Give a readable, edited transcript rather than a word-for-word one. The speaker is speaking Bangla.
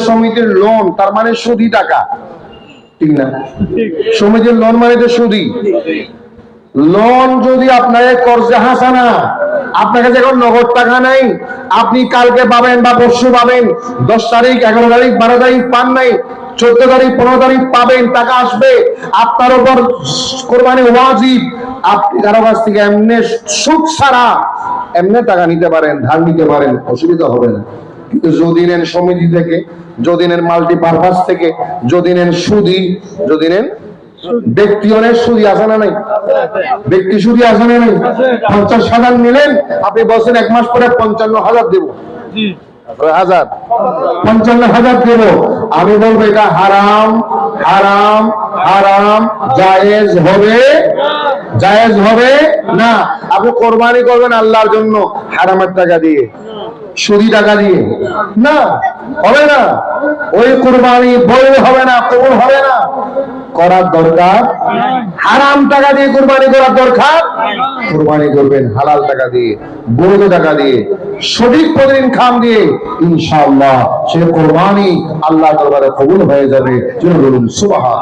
সমিতির লোন, তার মানে সুদি টাকা, ঠিক না? সমিতির লোন মানে তো সুদি। লোন যদি আপনাকে কর্জে হাসানা, আপনার কাছে এখন নগদ টাকা নাই, আপনি কালকে পাবেন বা পরশু পাবেন, 10 তারিখ 11 তারিখ 12 তারিখ পান নাই, 14 তারিখ 15 তারিখ পাবেন, টাকা আসবে, আপনার উপর কোরবানি ওয়াজিব। আপনি কারো কাছ থেকে এমনি সুদ ছাড়া এমনি টাকা নিতে পারেন, ধার নিতে পারেন, অসুবিধা হবে না। কিন্তু যদি নেন সমিতি থেকে, যদি নেন মাল্টিপারপাস থেকে, যদি নেন সুদি, যদি নেন ব্যক্তি, অনেক সুদি আছে না নাই? ব্যক্তি সুদি আছে না নাই? 50,000 নিলেন, আপনি বলছেন 1 মাস পরে 55,000 দেব, 55,000 দেব। আমি বলবো এটা হারাম, হারাম, হারাম, জায়েজ হবে, জায়েজ হবে না। আপনি কোরবানি করবেন আল্লাহর জন্য হারামের টাকা দিয়ে, সুদি টাকা দিয়ে, না, হবে না। ওই কোরবানি বৈধ হবে না, কবুল হবে না। করার দরকার হারাম টাকা দিয়ে কোরবানি করার দরকার, কোরবানি করবেন হালাল টাকা দিয়ে, বৈধ টাকা দিয়ে, সঠিক প্রতিদিন খাম দিয়ে, ইনশাআল্লাহ সে কোরবানি আল্লাহ দরবারে কবুল হয়ে যাবে। বলুন সুবহান।